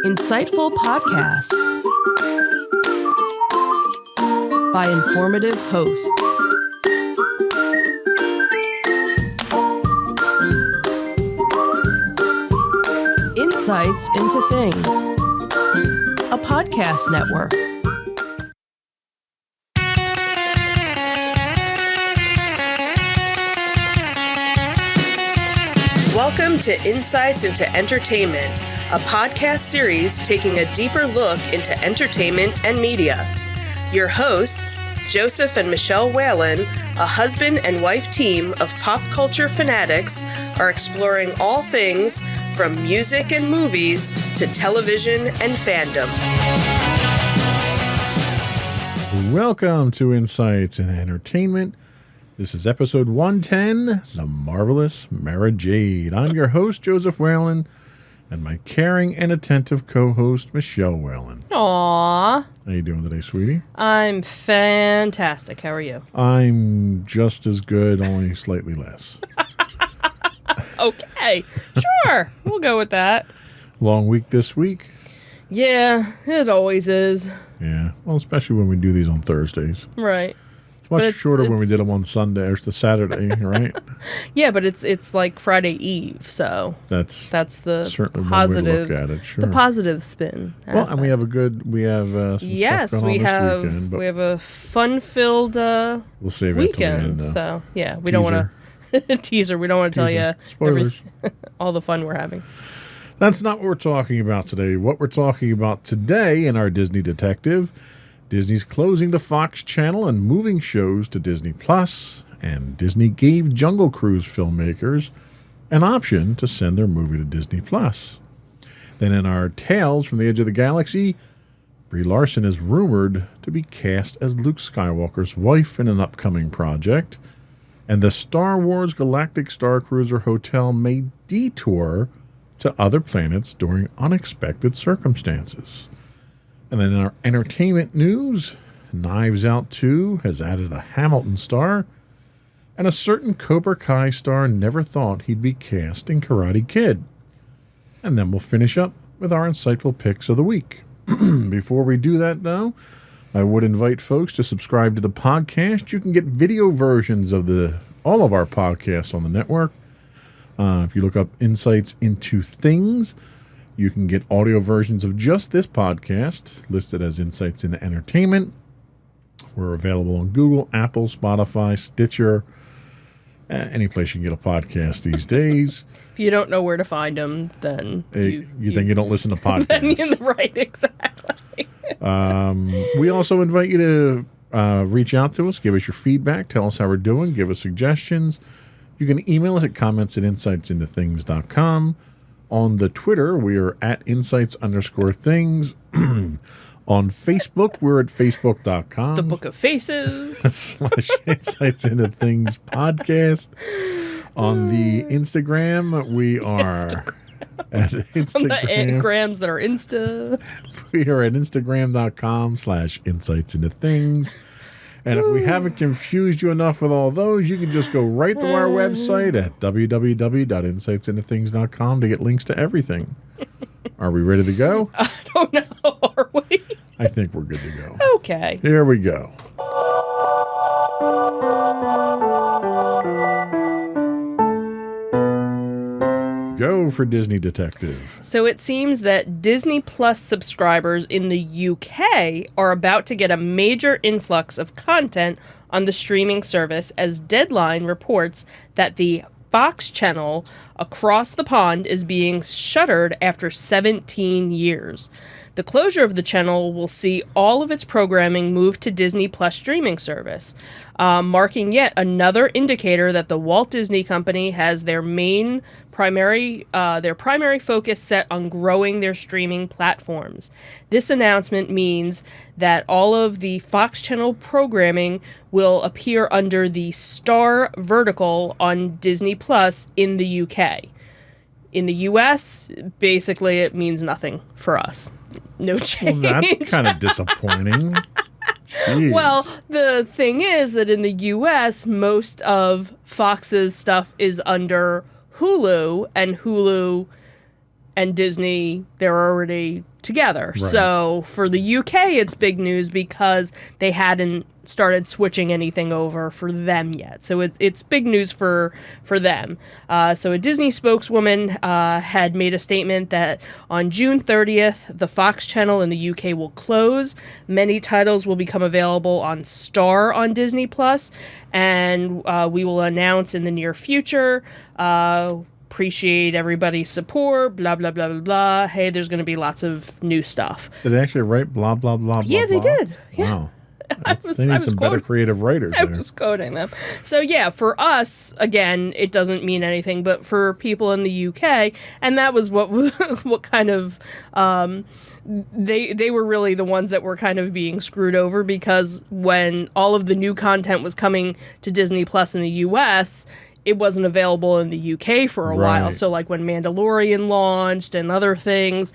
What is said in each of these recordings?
Insightful podcasts by informative hosts. Insights into Things, a podcast network. Welcome to Insights into Entertainment, a podcast series taking a deeper look into entertainment and media. Your hosts, Joseph and Michelle Whalen, a husband and wife team of pop culture fanatics, are exploring all things from music and movies to television and fandom. Welcome to Insights in Entertainment. This is episode 110, The Marvelous Mara Jade. I'm your host, Joseph Whalen, and my caring and attentive co-host, Michelle Whalen. Aww. How you doing today, sweetie? I'm fantastic. How are you? I'm just as good, only slightly less. Okay. Sure. We'll go with that. Long week this week? Yeah, it always is. Yeah, well, especially when we do these on Thursdays. Right. It's much shorter when we did them on Sunday or the Saturday, right? Yeah, but it's like Friday Eve, so that's the certainly positive one way to look at it. Sure. The positive spin. Well, and we have some stuff going on this weekend. But we have a fun-filled we'll save weekend. It till the end, so yeah, we don't want to teaser. We don't want to tell you spoilers. all the fun we're having. That's not what we're talking about today. What we're talking about today in our Disney Detective. Disney's closing the Fox channel and moving shows to Disney Plus, and Disney gave Jungle Cruise filmmakers an option to send their movie to Disney Plus. Then in our Tales from the Edge of the Galaxy, Brie Larson is rumored to be cast as Luke Skywalker's wife in an upcoming project, and the Star Wars Galactic Starcruiser hotel may detour to other planets during unexpected circumstances. And then in our entertainment news, Knives Out 2 has added a Hamilton star, and a certain Cobra Kai star never thought he'd be cast in Karate Kid. And then we'll finish up with our insightful picks of the week. Before we do that, though, I would invite folks to subscribe to the podcast. You can get video versions of all of our podcasts on the network. If you look up Insights into Things, you can get audio versions of just this podcast, listed as Insights into Entertainment. We're available on Google, Apple, Spotify, Stitcher, any place you can get a podcast these days. If you don't know where to find them, then then you don't listen to podcasts. Right, exactly. We also invite you to reach out to us, give us your feedback, tell us how we're doing, give us suggestions. You can email us at comments@insightsintothings.com. On the Twitter, we are at insights_things. On Facebook, we're at facebook.com. The Book of Faces. / Insights into Things podcast. On the Instagram, we are at Instagram. The Instagrams that are Insta. We are at instagram.com / insights into things. And if we haven't confused you enough with all those, you can just go right to our website at www.insightsintothings.com to get links to everything. Are we ready to go? I don't know. Are we? I think we're good to go. Okay. Here we go. Go for Disney Detective. So it seems that Disney Plus subscribers in the UK are about to get a major influx of content on the streaming service, as Deadline reports that the Fox channel across the pond is being shuttered after 17 years. The closure of the channel will see all of its programming move to Disney Plus streaming service, marking yet another indicator that the Walt Disney Company has their primary focus set on growing their streaming platforms. This announcement means that all of the Fox channel programming will appear under the Star vertical on Disney Plus in the UK. In the US, basically it means nothing for us. No change. Well, that's kind of disappointing. Jeez. Well, the thing is that in the US, most of Fox's stuff is under Hulu, and Hulu and Disney, they're already together. Right. So for the UK, it's big news because they hadn't started switching anything over for them yet. So it's big news for them. So a Disney spokeswoman had made a statement that on June 30th, the Fox channel in the UK will close. Many titles will become available on Star on Disney Plus, and we will announce in the near future. Appreciate everybody's support, blah, blah, blah, blah, blah. Hey, there's going to be lots of new stuff. Did they actually write blah, blah, blah, Yeah, blah, they did. Yeah. Wow. They need some better creative writers I there. was quoting them. So yeah, for us, again, it doesn't mean anything, but for people in the UK, and that was what kind of they were really the ones that were kind of being screwed over, because when all of the new content was coming to Disney Plus in the US, it wasn't available in the UK for a while. So like when Mandalorian launched and other things,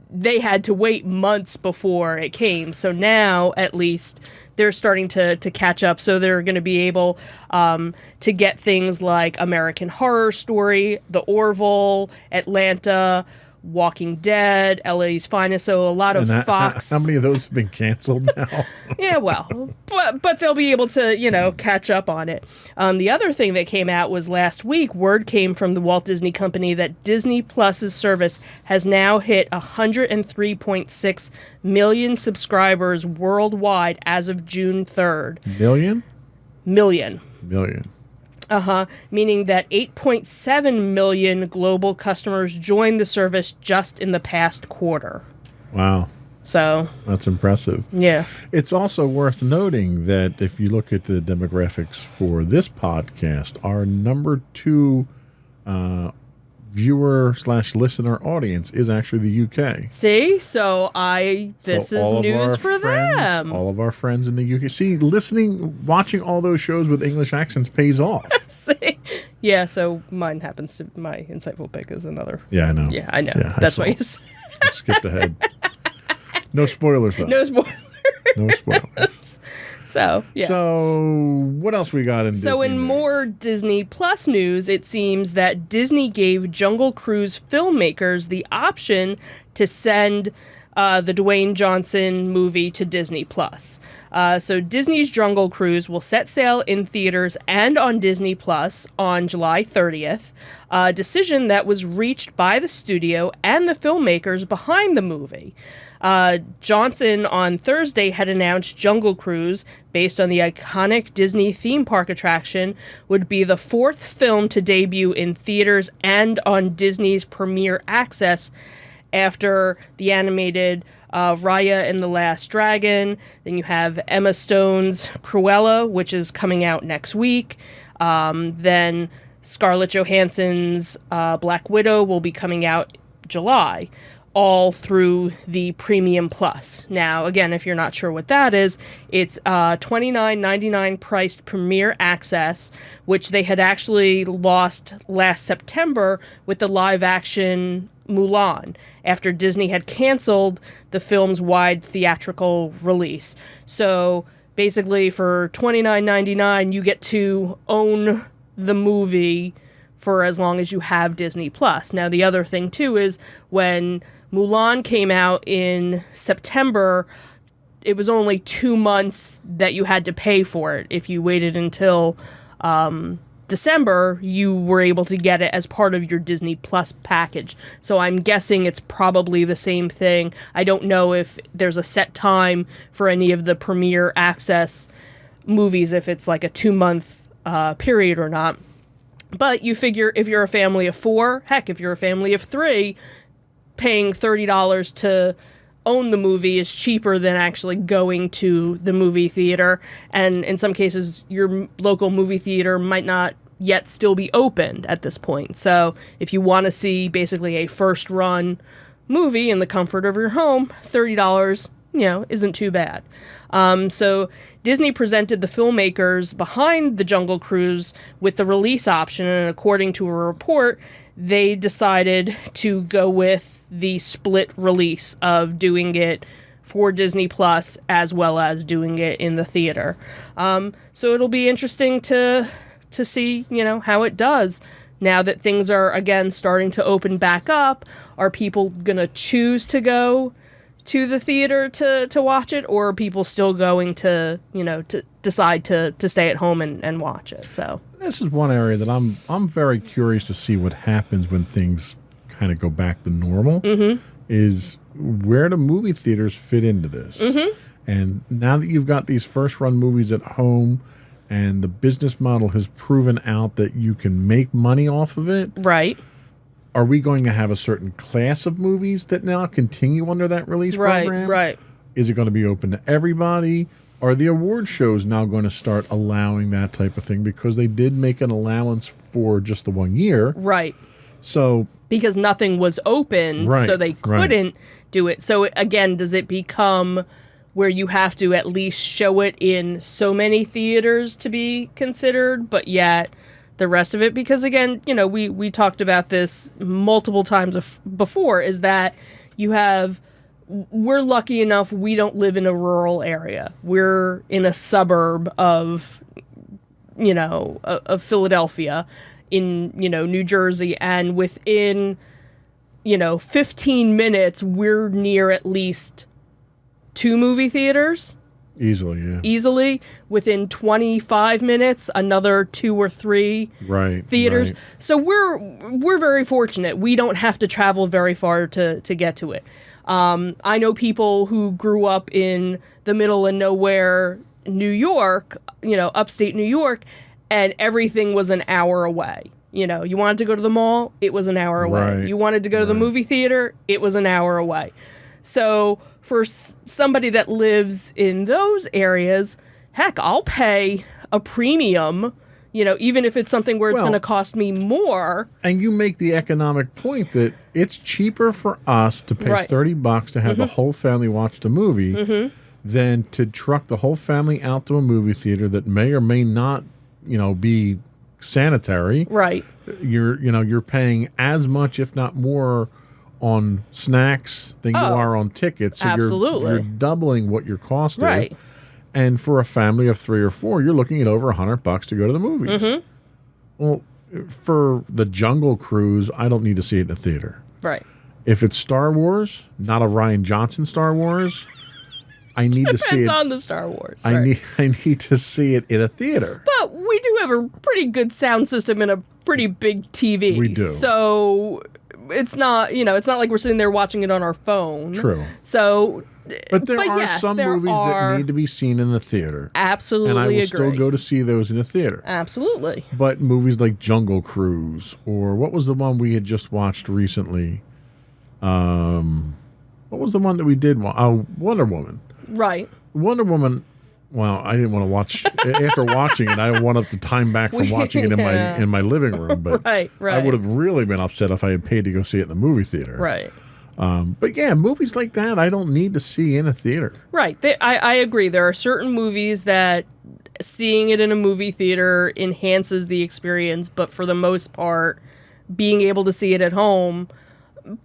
they had to wait months before it came. So now, at least, they're starting to catch up. So they're going to be able to get things like American Horror Story, The Orville, Atlanta, Walking Dead, LA's Finest. So a lot of Fox. How many of those have been canceled now? Yeah, well, but they'll be able to, catch up on it. The other thing that came out was last week, word came from the Walt Disney Company that Disney Plus's service has now hit 103.6 million subscribers worldwide as of June 3rd. Million? Million. Meaning that 8.7 million global customers joined the service just in the past quarter. Wow. So that's impressive. Yeah. It's also worth noting that if you look at the demographics for this podcast, our number 2 viewer/listener audience is actually the UK. See? So this is news for them. All of our friends in the UK. See, watching all those shows with English accents pays off. See? Yeah, so my insightful pick is another. Yeah, I know. Yeah, I know. Yeah, that's why I skipped ahead. No spoilers, though. No spoilers. No spoilers. So, yeah. So, what else we got in Disney? So, in more Disney Plus news, it seems that Disney gave Jungle Cruise filmmakers the option to send the Dwayne Johnson movie to Disney Plus. So, Disney's Jungle Cruise will set sail in theaters and on Disney Plus on July 30th, a decision that was reached by the studio and the filmmakers behind the movie. Johnson on Thursday had announced Jungle Cruise, based on the iconic Disney theme park attraction, would be the 4th film to debut in theaters and on Disney's Premier Access after the animated Raya and the Last Dragon. Then you have Emma Stone's Cruella, which is coming out next week. Then Scarlett Johansson's Black Widow will be coming out July, all through the Premium Plus. Now, again, if you're not sure what that is, it's $29.99 priced Premier Access, which they had actually lost last September with the live-action Mulan, after Disney had canceled the film's wide theatrical release. So, basically, for $29.99, you get to own the movie for as long as you have Disney Plus. Now, the other thing, too, is when Mulan came out in September, it was only 2 months that you had to pay for it. If you waited until December, you were able to get it as part of your Disney Plus package. So I'm guessing it's probably the same thing. I don't know if there's a set time for any of the Premier Access movies, if it's like a 2-month period or not. But you figure if you're a family of 4, heck, if you're a family of 3, paying $30 to own the movie is cheaper than actually going to the movie theater. And in some cases, your local movie theater might not yet still be opened at this point. So if you want to see basically a first run movie in the comfort of your home, $30, isn't too bad. So Disney presented the filmmakers behind the Jungle Cruise with the release option, and according to a report, they decided to go with the split release of doing it for Disney Plus as well as doing it in the theater. So it'll be interesting to see, how it does. Now that things are, again, starting to open back up, are people going to choose to go to the theater to watch it, or are people still going to, to decide to stay at home and watch it? So this is one area that I'm very curious to see what happens when things kind of go back to normal. Is where do movie theaters fit into this? And now that you've got these first run movies at home, and the business model has proven out that you can make money off of it, right? Are we going to have a certain class of movies that now continue under that release program? Right. Is it going to be open to everybody? Are the award shows now going to start allowing that type of thing? Because they did make an allowance for just the 1 year. Right. So because nothing was open, so they couldn't do it. So again, does it become where you have to at least show it in so many theaters to be considered, but yet the rest of it, because again, we talked about this multiple times before, is that we're lucky enough we don't live in a rural area. We're in a suburb of Philadelphia, in New Jersey, and within 15 minutes we're near at least 2 movie theaters. Easily. Within 25 minutes, another 2 or 3 theaters. Right. So we're very fortunate. We don't have to travel very far to get to it. I know people who grew up in the middle of nowhere, New York, upstate New York, and everything was an hour away. You wanted to go to the mall, it was an hour away. Right. You wanted to go to the movie theater, it was an hour away. So for somebody that lives in those areas, heck, I'll pay a premium, even if it's something where it's going to cost me more. And you make the economic point that it's cheaper for us to pay $30 to have the whole family watch the movie than to truck the whole family out to a movie theater that may or may not, be sanitary. Right. You're paying as much, if not more, on snacks than you are on tickets. So absolutely. You're doubling what your cost is. And for a family of 3 or 4, you're looking at over $100 to go to the movies. Well, for the Jungle Cruise, I don't need to see it in a theater. Right. If it's Star Wars, not a Rian Johnson Star Wars, I need to see it. Depends on the Star Wars. I need to see it in a theater. But we do have a pretty good sound system and a pretty big TV. We do. So it's not, it's not like we're sitting there watching it on our phone. True. So, but there are some movies that need to be seen in the theater. Absolutely agree. And I will still go to see those in the theater. Absolutely. But movies like Jungle Cruise, or what was the one we had just watched recently? What was the one that we did? Wonder Woman. Right. Wonder Woman. Well, I didn't want to watch after watching it. I didn't want the time back from watching it in my living room. But right. I would have really been upset if I had paid to go see it in the movie theater. Right. But yeah, movies like that I don't need to see in a theater. Right. I agree. There are certain movies that seeing it in a movie theater enhances the experience, but for the most part, being able to see it at home,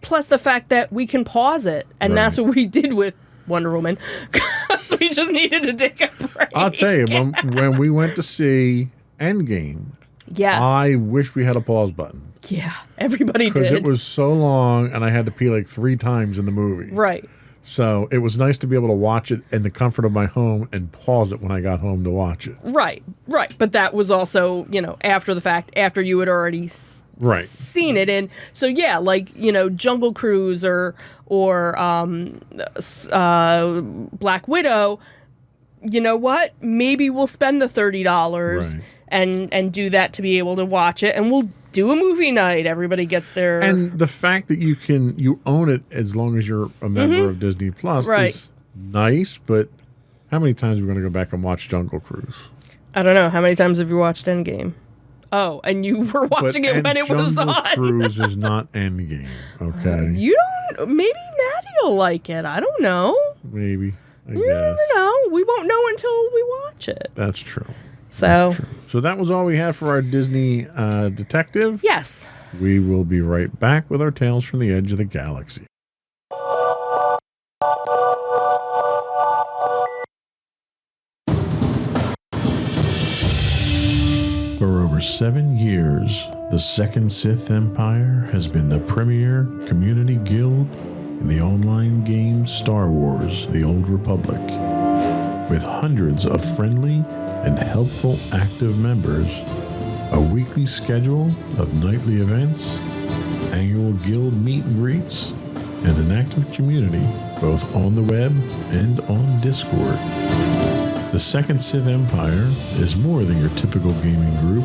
plus the fact that we can pause it, and that's what we did with Wonder Woman, because we just needed to take a break. I'll tell you, when we went to see Endgame, yes, I wish we had a pause button. Yeah, everybody did. Because it was so long, and I had to pee like 3 times in the movie. Right. So it was nice to be able to watch it in the comfort of my home and pause it when I got home to watch it. Right. But that was also, after the fact, after you had already seen it. And so, yeah, like, Jungle Cruise or Black Widow, you know what? Maybe we'll spend the $30 and do that to be able to watch it, and we'll do a movie night. Everybody gets their... And the fact that you own it as long as you're a member of Disney Plus is nice, but how many times are we going to go back and watch Jungle Cruise? I don't know. How many times have you watched Endgame? Oh, and you were watching it when it was on. Jungle Cruise is not Endgame, okay? You don't... Maybe Maddie will like it. I don't know. Maybe, I guess. never know. We won't know until we watch it. That's true. So that was all we had for our Disney detective. Yes. We will be right back with our Tales from the Edge of the Galaxy. For over 7 years, the Second Sith Empire has been the premier community guild in the online game Star Wars: The Old Republic. With hundreds of friendly and helpful active members, a weekly schedule of nightly events, annual guild meet and greets, and an active community both on the web and on Discord. The Second Sith Empire is more than your typical gaming group.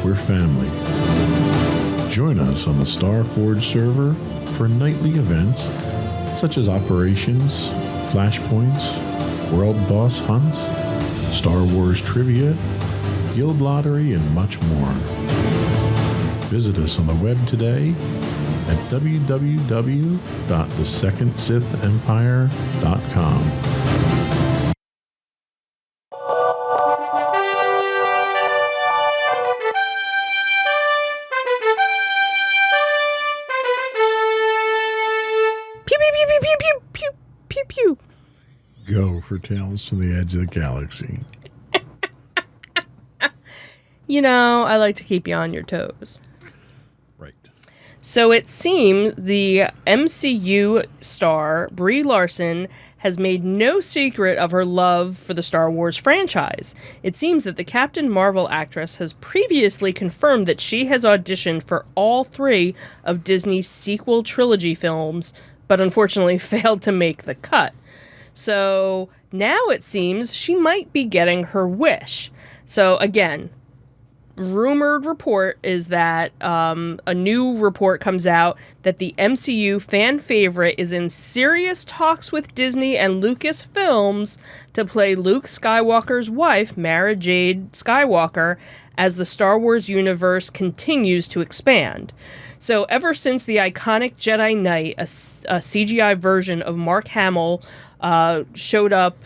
We're family. Join us on the Starforge server for nightly events such as operations, flashpoints, world boss hunts, Star Wars trivia, guild lottery, and much more. Visit us on the web today at www.thesecondsithempire.com. Go for Tales from the Edge of the Galaxy. You know, I like to keep you on your toes. Right. So it seems the MCU star, Brie Larson, has made no secret of her love for the Star Wars franchise. It seems that the Captain Marvel actress has previously confirmed that she has auditioned for all 3 of Disney's sequel trilogy films, but unfortunately failed to make the cut. So now it seems she might be getting her wish. So again, rumored report is that a new report comes out that the MCU fan favorite is in serious talks with Disney and Lucasfilms to play Luke Skywalker's wife, Mara Jade Skywalker, as the Star Wars universe continues to expand. So ever since the iconic Jedi Knight, a CGI version of Mark Hamill, showed up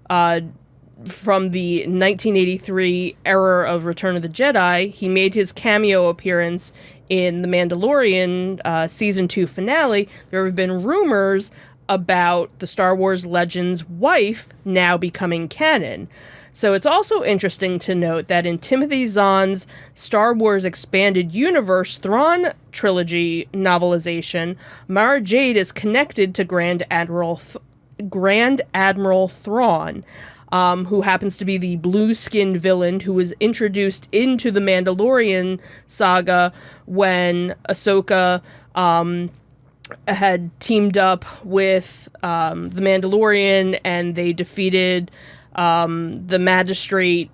from the 1983 era of Return of the Jedi, he made his cameo appearance in The Mandalorian Season 2 finale. There have been rumors about the Star Wars Legend's wife now becoming canon. So it's also interesting to note that in Timothy Zahn's Star Wars Expanded Universe Thrawn trilogy novelization, Mara Jade is connected to Grand Admiral Thrawn, who happens to be the blue-skinned villain who was introduced into the Mandalorian saga when Ahsoka had teamed up with the Mandalorian and they defeated the magistrate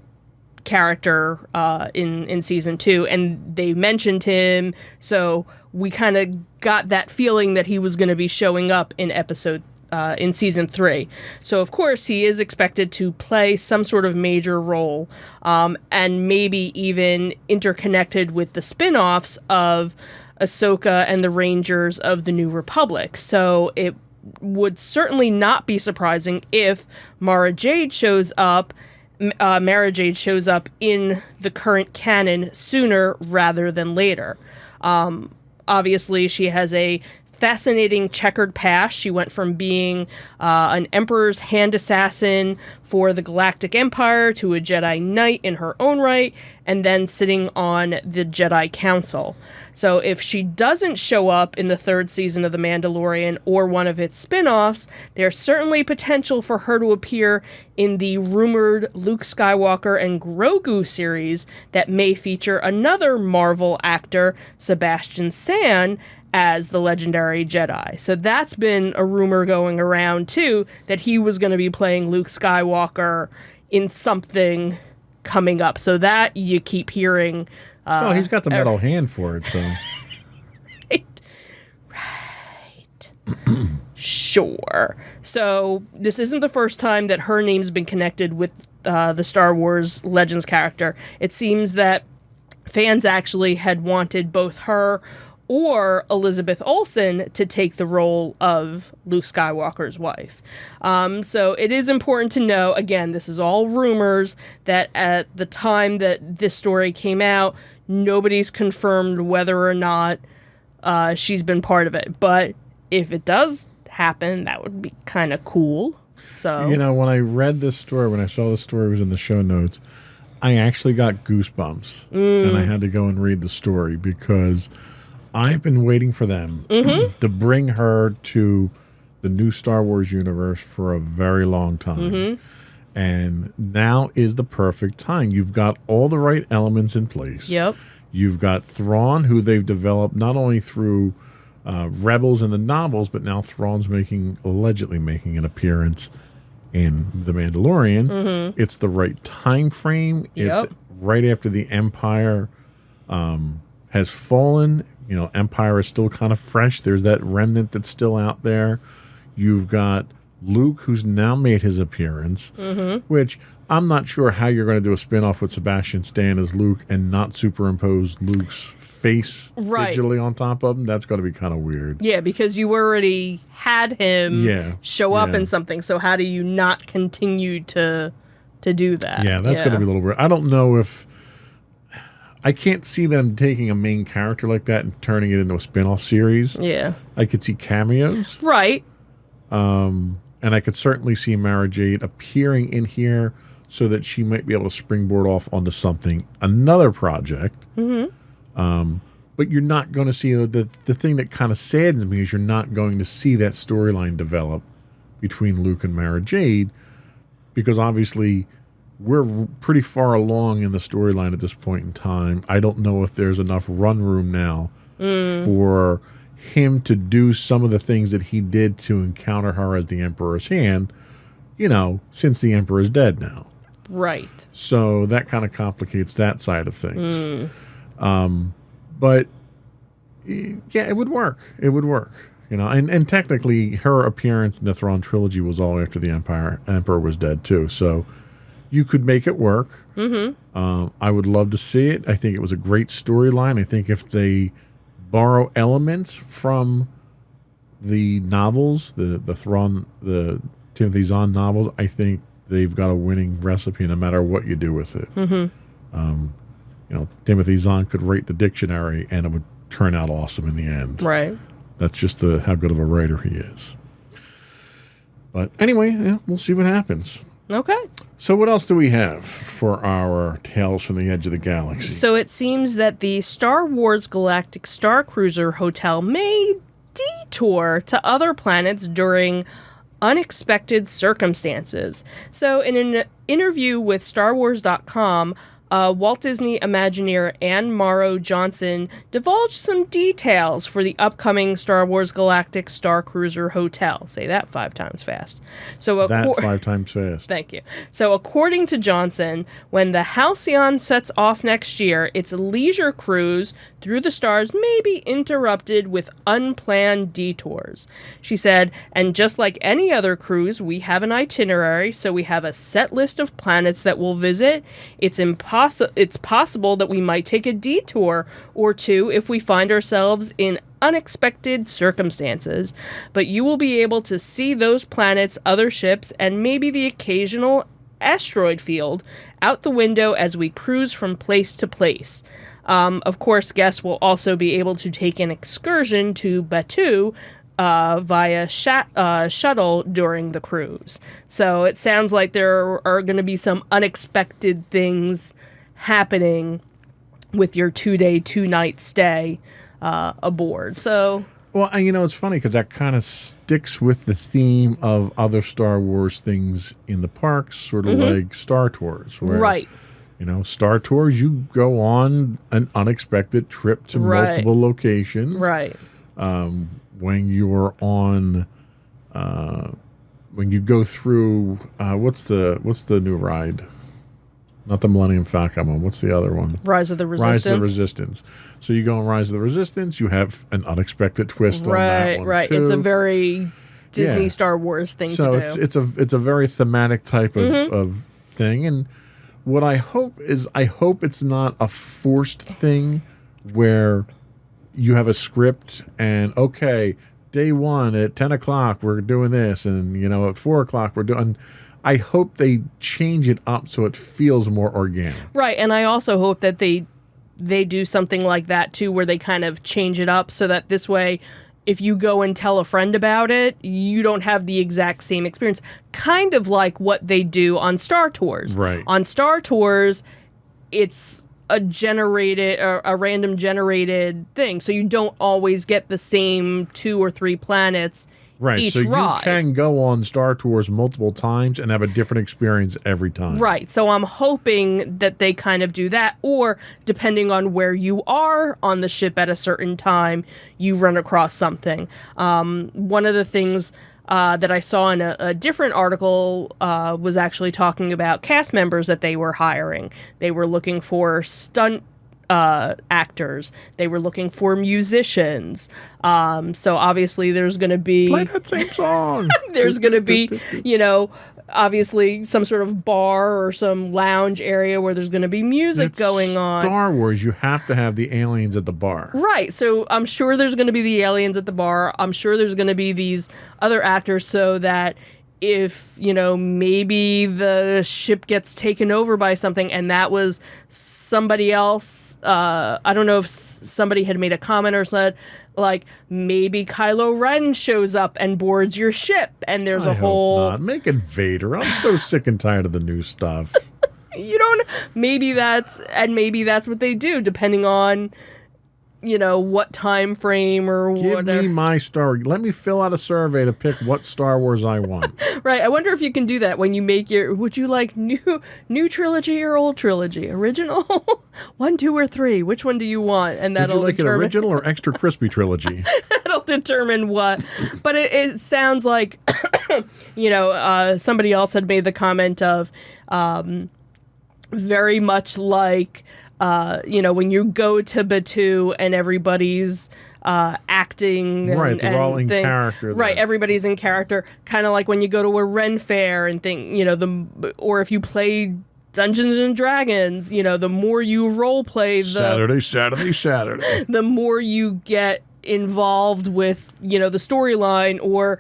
character in season 2, and they mentioned him, so we kind of got that feeling that he was going to be showing up in in season 3. So of course he is expected to play some sort of major role, and maybe even interconnected with the spin-offs of Ahsoka and the Rangers of the New Republic. So it would certainly not be surprising if Mara Jade shows up in the current canon sooner rather than later. Obviously, she has a fascinating checkered past. She went from being an Emperor's hand assassin for the Galactic Empire to a Jedi Knight in her own right, and then sitting on the Jedi Council. So if she doesn't show up in the 3rd season of The Mandalorian or one of its spin-offs, there's certainly potential for her to appear in the rumored Luke Skywalker and Grogu series that may feature another Marvel actor, Sebastian Stan, as the legendary Jedi. So that's been a rumor going around too, that he was going to be playing Luke Skywalker in something coming up. So that you keep hearing. Well, he's got the metal hand for it, so. Right. Sure. So this isn't the first time that her name's been connected with the Star Wars Legends character. It seems that fans actually had wanted both her or Elizabeth Olsen to take the role of Luke Skywalker's wife. So it is important to know, again, this is all rumors, that at the time that this story came out, nobody's confirmed whether or not she's been part of it. But if it does happen, that would be kind of cool. So, when I read this story, when I saw the story was in the show notes, I actually got goosebumps, and I had to go and read the story because I've been waiting for them to bring her to the new Star Wars universe for a very long time. And now is the perfect time. You've got all the right elements in place. Yep. You've got Thrawn, who they've developed not only through Rebels and the novels, but now Thrawn's allegedly making an appearance in The Mandalorian. It's the right time frame. Yep. It's right after the Empire has fallen. You know, Empire is still kind of fresh. There's that remnant that's still out there. You've got Luke, who's now made his appearance, which I'm not sure how you're going to do a spin-off with Sebastian Stan as Luke and not superimpose Luke's face digitally on top of him. That's going to be kind of weird. Yeah, because you already had him show up in something, so how do you not continue to do that? Yeah, that's going to be a little weird. I don't know if... I can't see them taking a main character like that and turning it into a spin-off series. Yeah. I could see cameos. Right. And I could certainly see Mara Jade appearing in here so that she might be able to springboard off onto another project. But you're not going to see the thing that kind of saddens me is you're not going to see that storyline develop between Luke and Mara Jade, because obviously we're pretty far along in the storyline at this point in time. I don't know if there's enough run room now for him to do some of the things that he did to encounter her as the Emperor's hand, since the Emperor's dead now. Right. So that kind of complicates that side of things. But yeah, it would work. It would work. And technically her appearance in the Thrawn trilogy was all after the Emperor was dead too. So you could make it work. I would love to see it. I think it was a great storyline. I think if they borrow elements from the novels, the Timothy Zahn novels, I think they've got a winning recipe no matter what you do with it. Timothy Zahn could rate the dictionary and it would turn out awesome in the end. Right. That's just how good of a writer he is. But anyway, we'll see what happens. Okay. So what else do we have for our Tales from the Edge of the Galaxy? So it seems that the Star Wars Galactic Starcruiser Hotel may detour to other planets during unexpected circumstances. So in an interview with StarWars.com, Walt Disney Imagineer Anne Morrow Johnson divulged some details for the upcoming Star Wars Galactic Starcruiser Hotel. Say that 5 times fast. So 5 times fast. Thank you. So according to Johnson, when the Halcyon sets off next year, its leisure cruise through the stars may be interrupted with unplanned detours. She said, and just like any other cruise, we have an itinerary, so we have a set list of planets that we'll visit. It's possible that we might take a detour or two if we find ourselves in unexpected circumstances, but you will be able to see those planets, other ships, and maybe the occasional asteroid field out the window as we cruise from place to place. Of course, guests will also be able to take an excursion to Batuu via shuttle during the cruise. So it sounds like there are going to be some unexpected things happening with your 2-day, 2-night stay aboard. So, well, it's funny because that kind of sticks with the theme of other Star Wars things in the parks, sort of like Star Tours. Where, right. Star Tours, you go on an unexpected trip to multiple locations. Right. When you're on, when you go through, what's the new ride? Not the Millennium Falcon one. What's the other one? Rise of the Resistance. Rise of the Resistance. So you go on Rise of the Resistance. You have an unexpected twist on that one Right. too. It's a very Disney Star Wars thing to do. So it's a very thematic type of thing. And what I hope is, it's not a forced thing where you have a script and okay, day 1 at 10 o'clock we're doing this, and at 4 o'clock we're doing. I hope they change it up so it feels more organic. Right, and I also hope that they do something like that too, where they kind of change it up so that this way, if you go and tell a friend about it, you don't have the exact same experience. Kind of like what they do on Star Tours. Right. On Star Tours, it's a random generated thing, so you don't always get the same 2 or 3 planets. Right, each so ride. you can go on Star Tours multiple times and have a different experience every time. Right, so I'm hoping that they kind of do that, or depending on where you are on the ship at a certain time, you run across something. One of the things that I saw in a different article was actually talking about cast members that they were hiring. They were looking for stunt actors. They were looking for musicians. So obviously there's going to be... Play that same song! There's going to be, obviously some sort of bar or some lounge area where there's going to be music going on. Star Wars, you have to have the aliens at the bar. Right. So I'm sure there's going to be the aliens at the bar. I'm sure there's going to be these other actors so that if, maybe the ship gets taken over by something and that was somebody else, I don't know if somebody had made a comment or said, like, maybe Kylo Ren shows up and boards your ship and there's a whole... Hope not. Make it Vader. I'm so sick and tired of the new stuff. Maybe that's what they do, depending on... what time frame or whatever. Give me my Star. Let me fill out a survey to pick what Star Wars I want. Right. I wonder if you can do that when you make your... Would you like new trilogy or old trilogy? Original? 1, 2, or 3? Which one do you want? And that'll Would you like determine... an original or extra crispy trilogy? That'll determine what. But it sounds like, somebody else had made the comment of very much like... when you go to Batuu and everybody's acting. Right, they're all in character. Right, everybody's in character. Kind of like when you go to a Ren fair and or if you play Dungeons and Dragons, the more you role play Saturday. the more you get involved with, the storyline, or,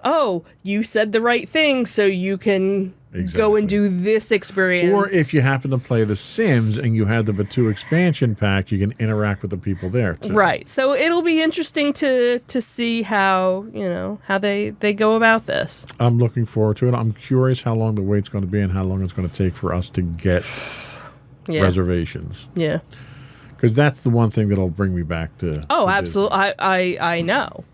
oh, you said the right thing, so you can... Exactly. Go and do this experience. Or if you happen to play The Sims and you had the Batuu expansion pack, you can interact with the people there too. Right. So it'll be interesting to see how, how they go about this. I'm looking forward to it. I'm curious how long the wait's going to be and how long it's going to take for us to get reservations. Yeah. Because that's the one thing that'll bring me back to... Oh, to absolutely. I know.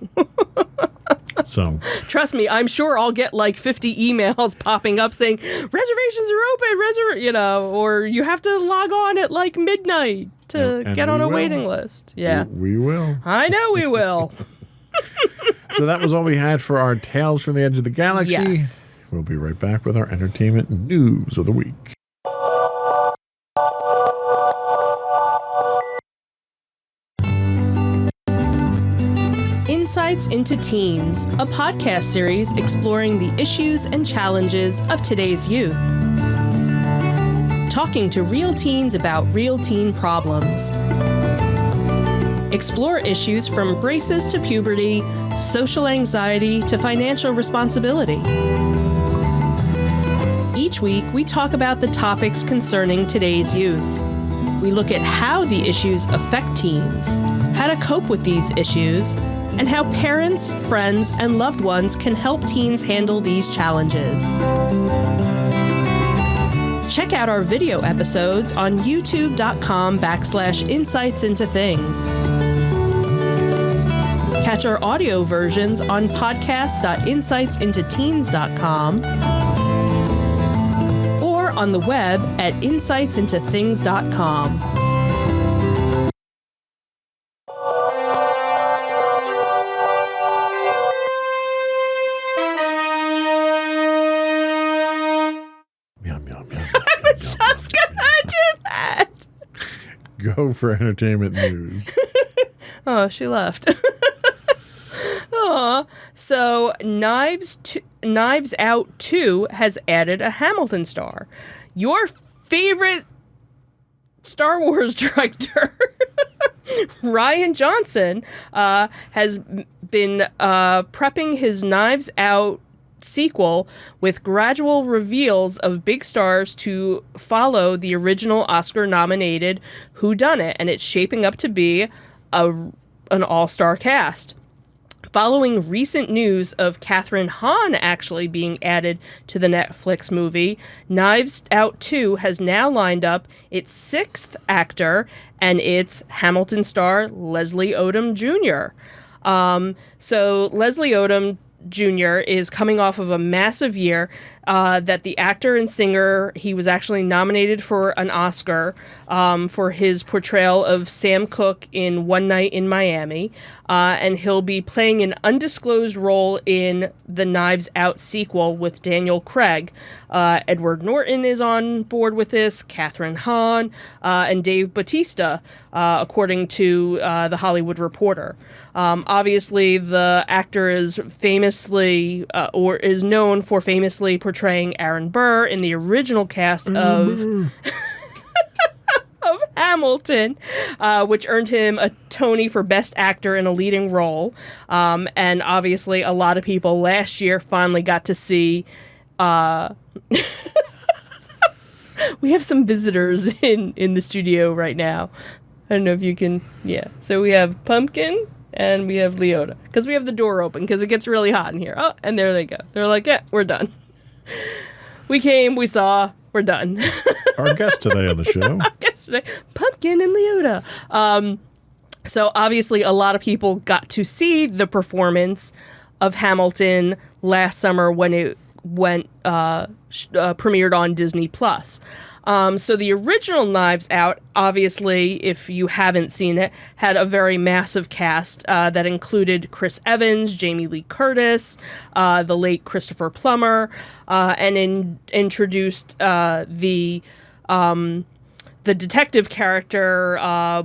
So trust me, I'm sure I'll get like 50 emails popping up saying reservations are open, or you have to log on at like midnight to get on a waiting list. Yeah, we will. I know we will. So that was all we had for our Tales from the Edge of the Galaxy. Yes. We'll be right back with our entertainment news of the week. Insights into Teens, a podcast series exploring the issues and challenges of today's youth. Talking to real teens about real teen problems. Explore issues from braces to puberty, social anxiety to financial responsibility. Each week, we talk about the topics concerning today's youth. We look at how the issues affect teens, how to cope with these issues, and how parents, friends, and loved ones can help teens handle these challenges. Check out our video episodes on youtube.com/insightsintothings. Catch our audio versions on podcast.insightsintoteens.com or on the web at insightsintothings.com. Go for entertainment news. Oh, she left. Aw. So, Knives Out 2 has added a Hamilton star. Your favorite Star Wars director, Rian Johnson, has been prepping his Knives Out sequel with gradual reveals of big stars to follow the original Oscar-nominated whodunit, and it's shaping up to be an all-star cast. Following recent news of Kathryn Hahn actually being added to the Netflix movie, Knives Out 2 has now lined up its 6th actor, and it's Hamilton star Leslie Odom Jr. So Leslie Odom Jr. is coming off of a massive year that the actor and singer, he was actually nominated for an Oscar for his portrayal of Sam Cooke in One Night in Miami, and he'll be playing an undisclosed role in the Knives Out sequel with Daniel Craig. Edward Norton is on board with this, Kathryn Hahn, and Dave Bautista, according to The Hollywood Reporter. Obviously, the actor is famously, or is known for famously portraying Aaron Burr in the original cast of of Hamilton, which earned him a Tony for Best Actor in a Leading Role. And obviously, a lot of people last year finally got to see... we have some visitors in the studio right now. I don't know if you can... Yeah. So we have Pumpkin... And we have Leota, because we have the door open, because it gets really hot in here. Oh, and there they go. They're like, yeah, we're done. We came, we saw, we're done. Our guest today on the show. Our guest today, Pumpkin and Leota. So obviously a lot of people got to see the performance of Hamilton last summer when it went premiered on Disney+. So the original Knives Out, obviously, if you haven't seen it, had a very massive cast that included Chris Evans, Jamie Lee Curtis, the late Christopher Plummer, and introduced the detective character. I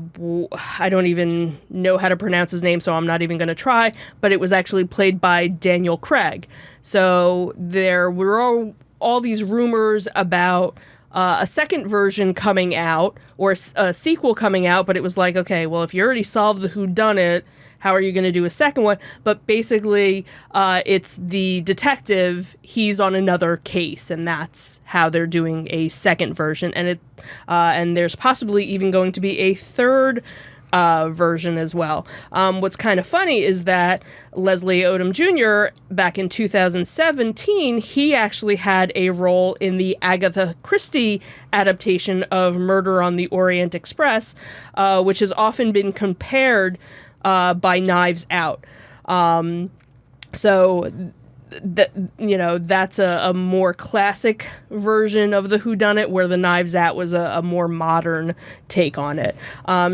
don't even know how to pronounce his name, so I'm not even going to try, but it was actually played by Daniel Craig. So there were all these rumors about... a second version coming out, or a sequel coming out, but it was like, okay, well, if you already solved the whodunit, how are you going to do a second one? But basically, it's the detective, he's on another case, and that's how they're doing a second version. And there's possibly even going to be a third version as well. What's kind of funny is that Leslie Odom Jr., back in 2017, he actually had a role in the Agatha Christie adaptation of Murder on the Orient Express, which has often been compared by Knives Out. That's a more classic version of the whodunit, where the Knives Out was a more modern take on it.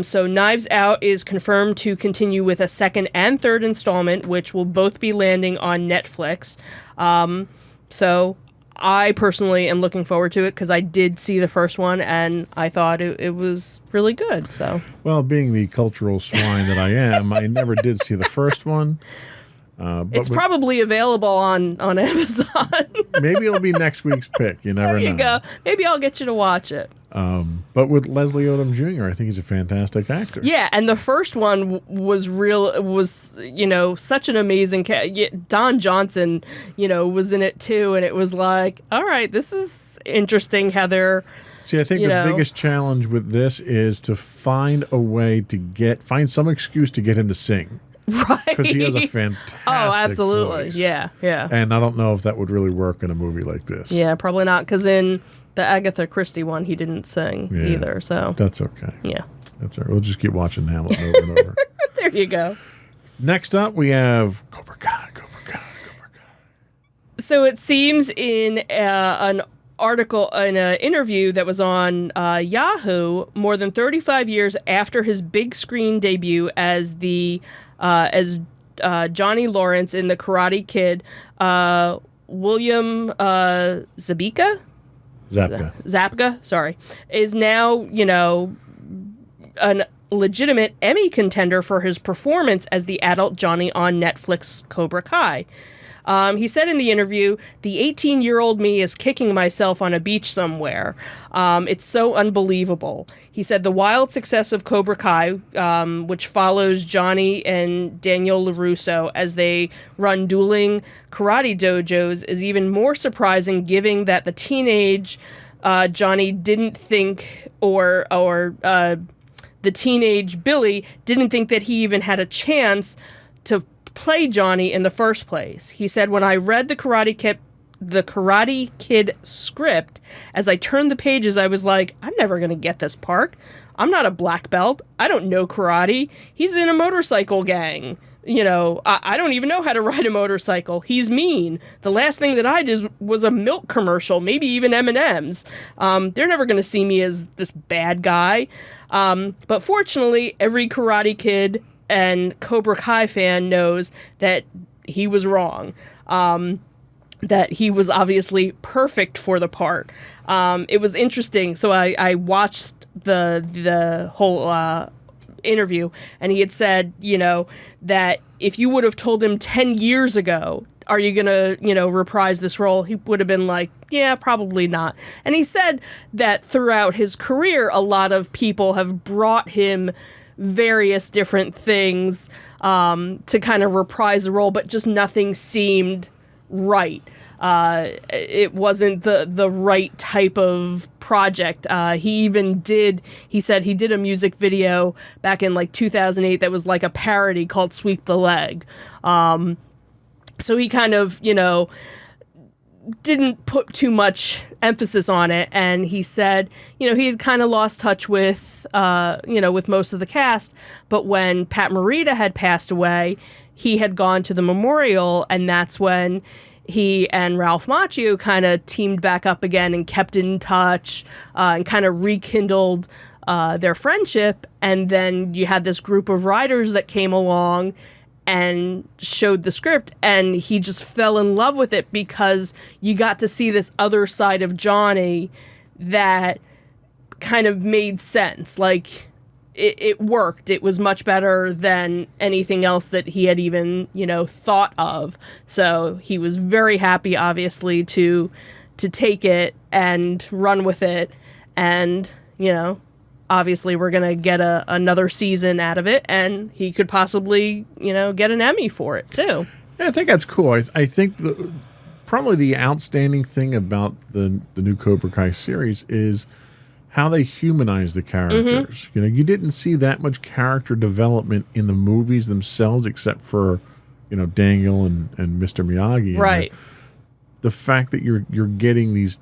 So Knives Out is confirmed to continue with a second and third installment, which will both be landing on Netflix. So I personally am looking forward to it, because I did see the first one and I thought it was really good. So, well, being the cultural swine that I am, I never did see the first one. It's probably available on Amazon. Maybe it'll be next week's pick. You never know. There you go. Maybe I'll get you to watch it. But with Leslie Odom Jr., I think he's a fantastic actor. Yeah, and the first one was such an amazing Don Johnson, was in it too, and it was like, all right, this is interesting how they're... See, I think the biggest challenge with this is to find a way to find some excuse to get him to sing. Right. Because he has a fantastic absolutely. voice. Yeah. And I don't know if that would really work in a movie like this. Yeah, probably not, because in the Agatha Christie one, he didn't sing either, so... That's okay. Yeah. That's all right. We'll just keep watching Hamilton over and over. There you go. Next up, we have Cobra Kai. So it seems in an article, in an interview that was on Yahoo, more than 35 years after his big screen debut as Johnny Lawrence in The Karate Kid, William Zabka, sorry, is now, an legitimate Emmy contender for his performance as the adult Johnny on Netflix Cobra Kai. He said in the interview, "The 18-year-old me is kicking myself on a beach somewhere. It's so unbelievable." He said the wild success of Cobra Kai, which follows Johnny and Daniel LaRusso as they run dueling karate dojos, is even more surprising given that the teenage Johnny didn't think, or the teenage Billy didn't think that he even had a chance to play Johnny in the first place. He said, when I read the Karate Kid script, as I turned the pages, I was like, I'm never going to get this part. I'm not a black belt. I don't know karate. He's in a motorcycle gang. You know, I don't even know how to ride a motorcycle. He's mean. The last thing that I did was a milk commercial, maybe even M&M's. They're never going to see me as this bad guy. But fortunately, every Karate Kid and Cobra Kai fan knows that he was wrong. That he was obviously perfect for the part. It was interesting. So I watched the whole interview, and he had said, you know, that if you would have told him 10 years ago, are you gonna, you know, reprise this role, he would have been like, yeah, probably not. And he said that throughout his career, a lot of people have brought him various different things to kind of reprise the role, but just nothing seemed right. It wasn't the right type of project. He said he did a music video back in like 2008 that was like a parody called Sweep the Leg. So he kind of, you know, didn't put too much emphasis on it. And he said, you know, he had kind of lost touch with, you know, with most of the cast. But when Pat Morita had passed away, he had gone to the memorial, and that's when he and Ralph Macchio kind of teamed back up again and kept in touch and kind of rekindled their friendship. And then you had this group of writers that came along and showed the script, and he just fell in love with it because you got to see this other side of Johnny that kind of made sense. Like, it worked. It was much better than anything else that he had even, you know, thought of. So he was very happy, obviously, to take it and run with it. And, you know, obviously we're going to get another season out of it, and he could possibly, you know, get an Emmy for it, too. Yeah, I think that's cool. I think probably the outstanding thing about the new Cobra Kai series is how they humanize the characters. Mm-hmm. You know, you didn't see that much character development in the movies themselves, except for, you know, Daniel and Mr. Miyagi. Right. The fact that you're getting these,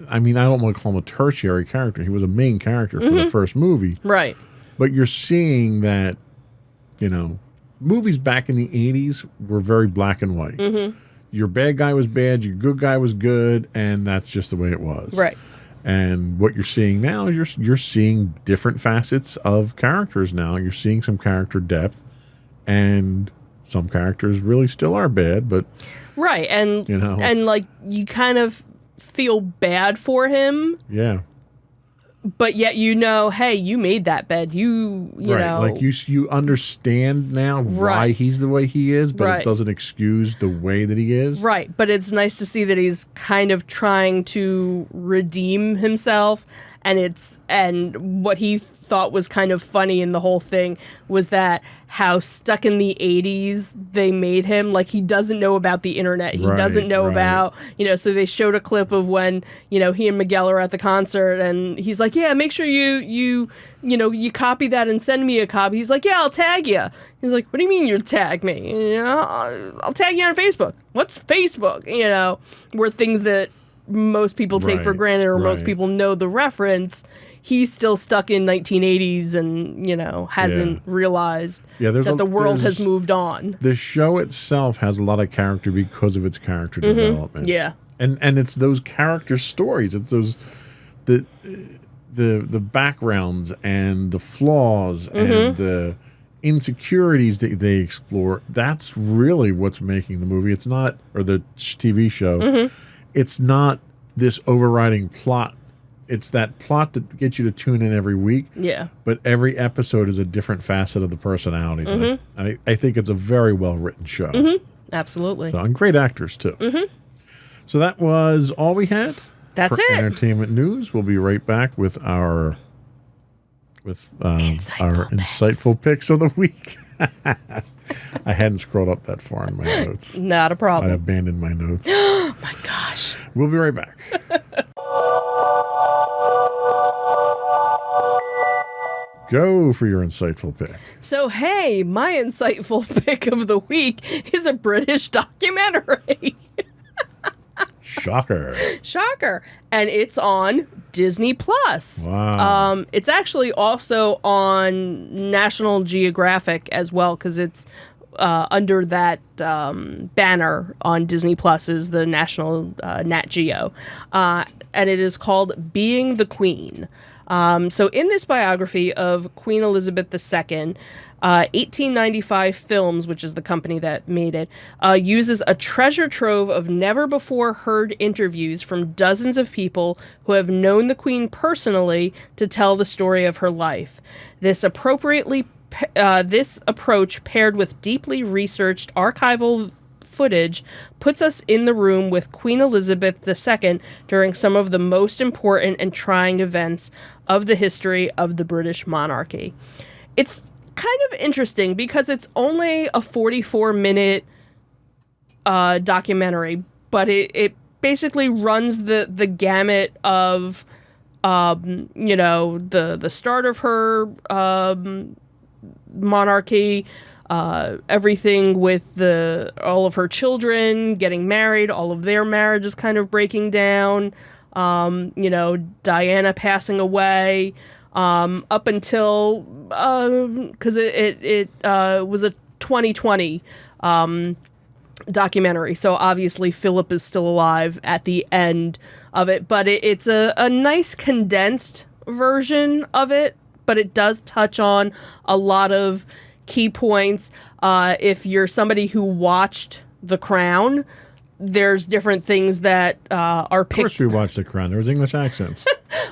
I mean, I don't want to call him a tertiary character. He was a main character for the first movie. Right. But you're seeing that, you know, movies back in the 80s were very black and white. Mm-hmm. Your bad guy was bad, your good guy was good, and that's just the way it was. Right. And what you're seeing now is you're seeing different facets of characters now. You're seeing some character depth, and some characters really still are bad, but right, and you know, and like you kind of feel bad for him. Yeah. But yet, you know, hey, you made that bed. You right. know, like you understand now why he's the way he is, but it doesn't excuse the way that he is. Right. But it's nice to see that he's kind of trying to redeem himself, and what he thought was kind of funny in the whole thing was that how stuck in the 80s they made him. Like, he doesn't know about the internet. He doesn't know about, you know, so they showed a clip of when, you know, he and Miguel are at the concert, and he's like, yeah, make sure you copy that and send me a copy. He's like, yeah, I'll tag you. He's like, what do you mean you'll tag me? You know, I'll tag you on Facebook. What's Facebook? You know, were things that most people take for granted, or most people know the reference. He's still stuck in 1980s and, you know, hasn't realized that the world has moved on. The show itself has a lot of character because of its character development. Yeah. And it's those character stories. It's those the backgrounds and the flaws and the insecurities that they explore. That's really what's making the movie. It's not, or the TV show. It's not this overriding plot. It's that plot that gets you to tune in every week. Yeah. But every episode is a different facet of the personalities. And I think it's a very well-written show. Absolutely. So, and great actors, too. So that was all we had. That's for it. Entertainment news. We'll be right back with our insightful picks of the week. I hadn't scrolled up that far in my notes. Not a problem. I abandoned my notes. Oh my gosh. We'll be right back. Go for your insightful pick. So, hey, my insightful pick of the week is a British documentary. Shocker. Shocker. And it's on Disney Plus. Wow. It's actually also on National Geographic as well, because it's under that banner on Disney Plus is the National Nat Geo. And it is called Being the Queen. So in this biography of Queen Elizabeth II, 1895 Films, which is the company that made it, uses a treasure trove of never-before-heard interviews from dozens of people who have known the Queen personally to tell the story of her life. This approach paired with deeply researched archival footage puts us in the room with Queen Elizabeth II during some of the most important and trying events of the history of the British monarchy. It's kind of interesting because it's only a 44-minute documentary, but it basically runs the gamut of the start of her monarchy, everything with all of her children getting married, all of their marriages kind of breaking down, Diana passing away, up until because it was a 2020 documentary, so obviously Philip is still alive at the end of it, but it's a nice condensed version of it, but it does touch on a lot of key points. If you're somebody who watched The Crown, there's different things that are picked. Of course we watched The Crown. There was English accents.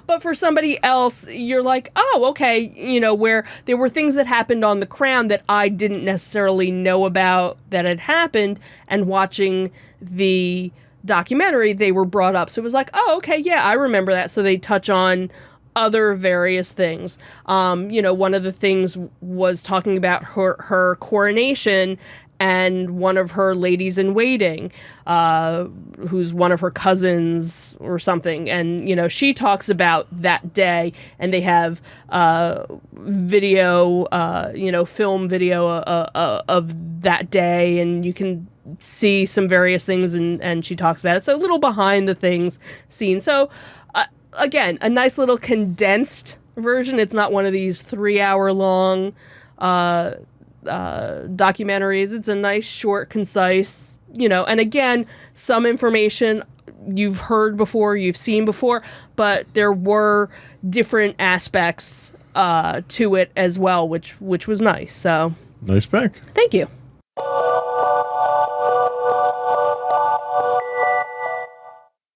But for somebody else, you're like, oh, okay, where there were things that happened on The Crown that I didn't necessarily know about that had happened, and watching the documentary, they were brought up. So it was like, oh, okay, yeah, I remember that. So they touch on other various things. One of the things was talking about her coronation, and one of her ladies in waiting, who's one of her cousins or something. And, she talks about that day, and they have video, film video of that day, and you can see some various things, and she talks about it. So a little behind the things scene. So, again, a nice little condensed version. It's not one of these 3-hour long documentaries. It's a nice, short, concise, and again, some information you've heard before, you've seen before, but there were different aspects to it as well, which was nice. So nice pick. Thank you.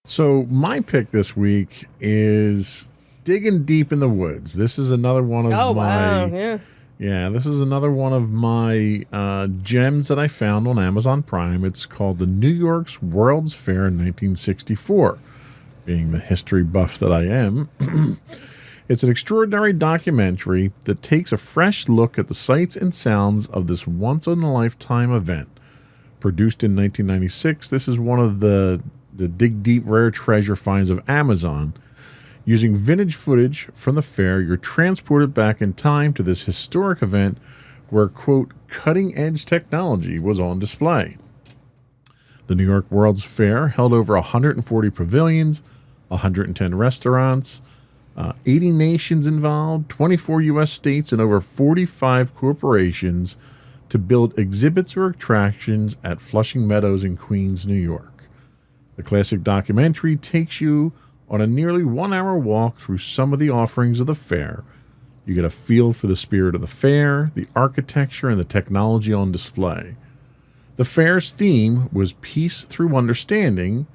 So my pick this week is Digging Deep in the Woods. This is another one of wow, yeah. Yeah, this is another one of my gems that I found on Amazon Prime. It's called The New York's World's Fair in 1964. Being the history buff that I am, it's an extraordinary documentary that takes a fresh look at the sights and sounds of this once-in-a-lifetime event. Produced in 1996, this is one of the dig deep rare treasure finds of Amazon. Using vintage footage from the fair, you're transported back in time to this historic event where, quote, cutting-edge technology was on display. The New York World's Fair held over 140 pavilions, 110 restaurants, 80 nations involved, 24 U.S. states, and over 45 corporations to build exhibits or attractions at Flushing Meadows in Queens, New York. The classic documentary takes you on a nearly 1-hour walk through some of the offerings of the fair. You get a feel for the spirit of the fair, the architecture, and the technology on display. The fair's theme was Peace Through Understanding,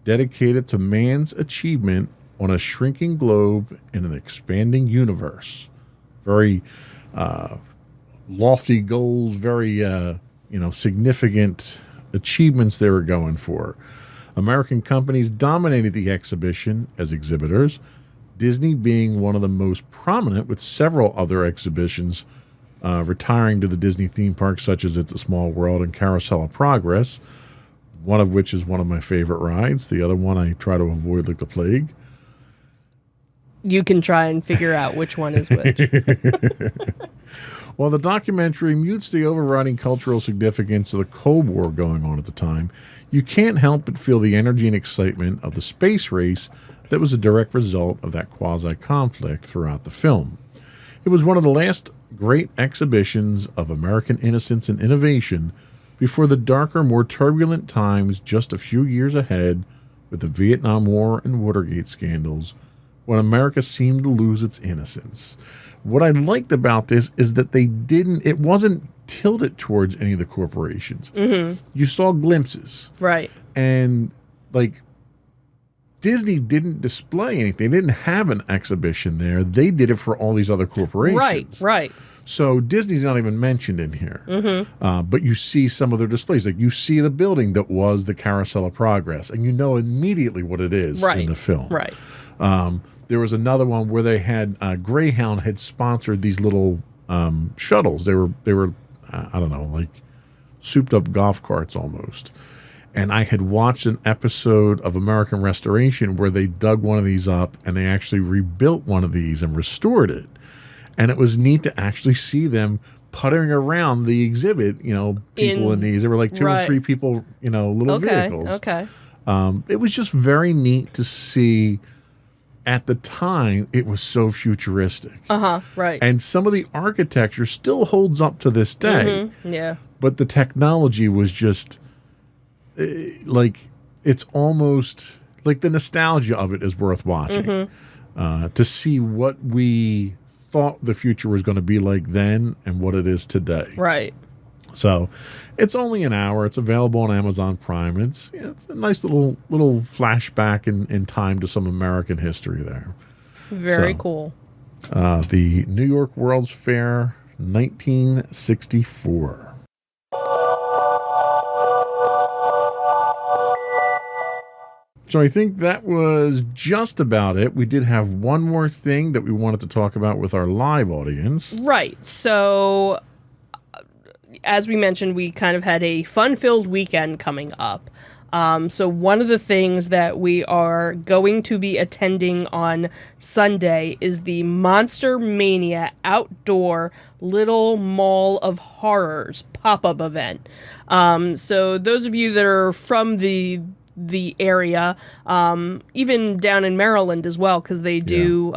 dedicated to man's achievement on a shrinking globe in an expanding universe. Very lofty goals, very significant achievements they were going for. American companies dominated the exhibition as exhibitors, Disney being one of the most prominent, with several other exhibitions retiring to the Disney theme parks, such as It's a Small World and Carousel of Progress, one of which is one of my favorite rides. The other one I try to avoid like the plague. You can try and figure out which one is which. While the documentary mutes the overriding cultural significance of the Cold War going on at the time, you can't help but feel the energy and excitement of the space race that was a direct result of that quasi-conflict throughout the film. It was one of the last great exhibitions of American innocence and innovation before the darker, more turbulent times just a few years ahead with the Vietnam War and Watergate scandals, when America seemed to lose its innocence. What I liked about this is that it wasn't tilted towards any of the corporations. Mm-hmm. You saw glimpses. Right. And, like, Disney didn't display anything. They didn't have an exhibition there. They did it for all these other corporations. Right. So Disney's not even mentioned in here. Mm-hmm. But you see some of their displays. Like, you see the building that was the Carousel of Progress, and you know immediately what it is in the film. Right. There was another one where they had Greyhound had sponsored these little shuttles. They were I don't know, like souped up golf carts almost. And I had watched an episode of American Restoration where they dug one of these up and they actually rebuilt one of these and restored it. And it was neat to actually see them puttering around the exhibit, people in these. There were like two or three people, little vehicles. Okay. It was just very neat to see. At the time, it was so futuristic. Right. And some of the architecture still holds up to this day. Mm-hmm. Yeah. But the technology was just, it's almost, like the nostalgia of it is worth watching. To see what we thought the future was going to be like then and what it is today. Right. So it's only an hour. It's available on Amazon Prime. It's a nice little flashback in time to some American history there. Very cool. The New York World's Fair, 1964. So I think that was just about it. We did have one more thing that we wanted to talk about with our live audience. Right. So, as we mentioned, we kind of had a fun-filled weekend coming up. So one of the things that we are going to be attending on Sunday is the Monster Mania Outdoor Little Mall of Horrors pop-up event. So those of you that are from the area, even down in Maryland as well, because they do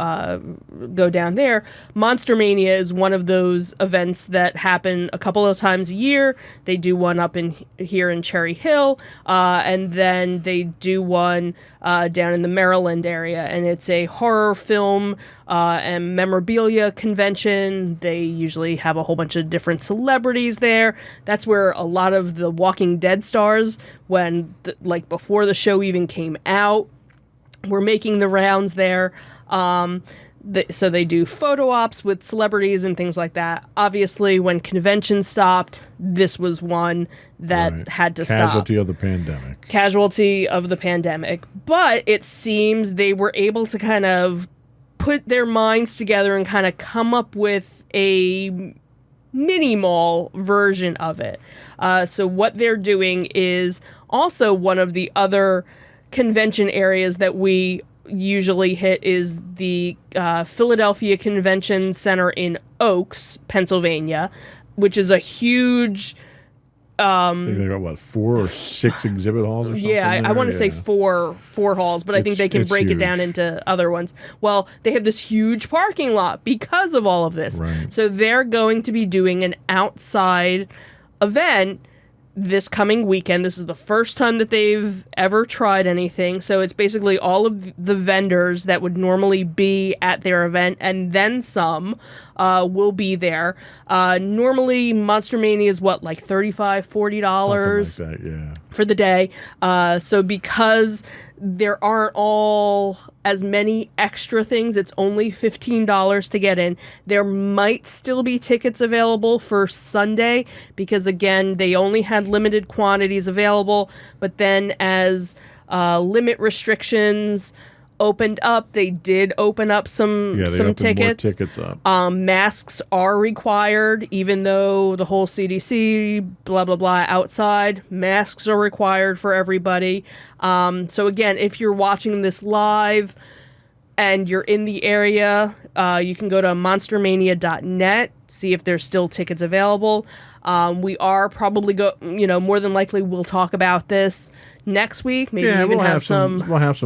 go down there. Monster Mania is one of those events that happen a couple of times a year. They do one up here in Cherry Hill, and then they do one down in the Maryland area, and it's a horror film and memorabilia convention. They usually have a whole bunch of different celebrities there. That's where a lot of the Walking Dead stars, when before the show even came out, were making the rounds there. So they do photo ops with celebrities and things like that. Obviously, when conventions stopped, this was one that had to stop. Casualty of the pandemic. Casualty of the pandemic. But it seems they were able to kind of put their minds together and kind of come up with a mini mall version of it. So what they're doing is also one of the other convention areas that we usually hit is the Philadelphia Convention Center in Oaks, Pennsylvania, which is a huge... I think they got, 4 or 6 exhibit halls or something? Yeah, I want to say four halls, but I think they can break it down into other ones. Well, they have this huge parking lot because of all of this. Right. So they're going to be doing an outside event this coming weekend. This is the first time that they've ever tried anything. So it's basically all of the vendors that would normally be at their event and then some will be there. Normally Monster Mania is what, like $35, $40 something like that, yeah, for the day. So because there aren't all as many extra things, it's only $15 to get in. There might still be tickets available for Sunday because, again, they only had limited quantities available. But then as limit restrictions opened up, they did open up some tickets. More tickets up. Masks are required, even though the whole CDC, blah, blah, blah, outside. Masks are required for everybody. So again, if you're watching this live and you're in the area, you can go to monstermania.net, see if there's still tickets available. We are probably more than likely we'll talk about this next week. Maybe even we'll have some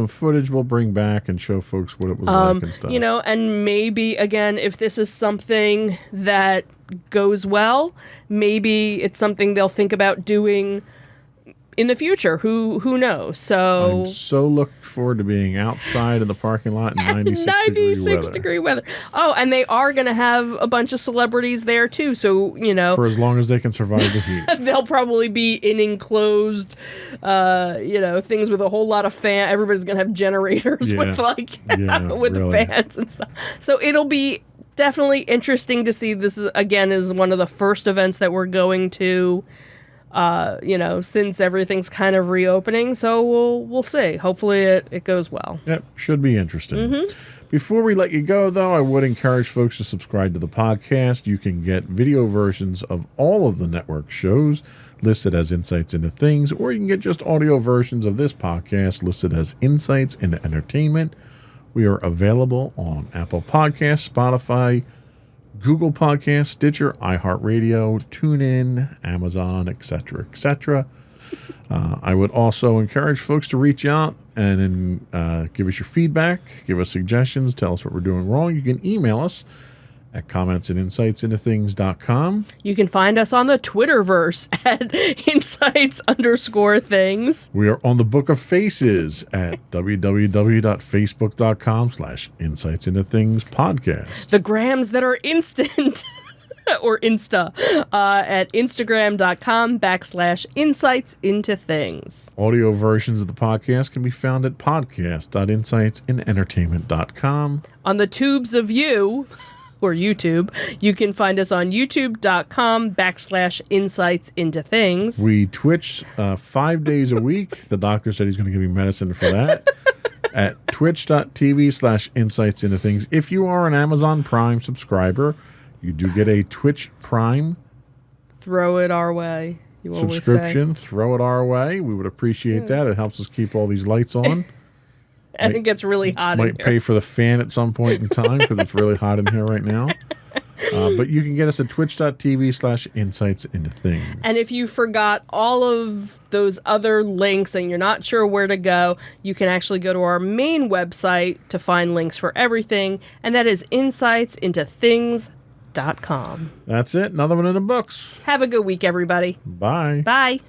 footage we'll bring back and show folks what it was like and stuff. And maybe again, if this is something that goes well, maybe it's something they'll think about doing in the future. Who knows? So I'm so looking forward to being outside in the parking lot in 96 degree weather. Oh, and they are going to have a bunch of celebrities there too. So, for as long as they can survive the heat. They'll probably be in enclosed, things with a whole lot of fan. Everybody's going to have generators with really. fans and stuff. So it'll be definitely interesting to see. This is one of the first events that we're going to, since everything's kind of reopening. So we'll see. Hopefully it goes well. Yep, should be interesting. Before we let you go, though, I would encourage folks to subscribe to the podcast. You can get video versions of all of the network shows listed as Insights into Things, or you can get just audio versions of this podcast listed as Insights into Entertainment. We are available on Apple Podcasts, Spotify, Google Podcasts, Stitcher, iHeartRadio, TuneIn, Amazon, etc., etc. I would also encourage folks to reach out and give us your feedback, give us suggestions, tell us what we're doing wrong. You can email us at comments@insightsintothings.com. You can find us on the Twitterverse at insights_things. We are on the Book of Faces at www.facebook.com/insightsintothingspodcast. The grams that are instant or Insta at instagram.com/insightsintothings. Audio versions of the podcast can be found at podcast.insightsinentertainment.com. On the tubes of you, or YouTube, you can find us on youtube.com/insightsintothings. We Twitch 5 days a week. The doctor said he's going to give me medicine for that. At twitch.tv/insightsintothings. If you are an Amazon Prime subscriber, you do get a Twitch Prime throw it our way. You subscription. Throw it our way. We would appreciate that. It helps us keep all these lights on. And it gets really hot in here. Might pay for the fan at some point in time because it's really hot in here right now. But you can get us at twitch.tv/insightsintothings. And if you forgot all of those other links and you're not sure where to go, you can actually go to our main website to find links for everything. And that is insightsintothings.com. That's it. Another one in the books. Have a good week, everybody. Bye. Bye.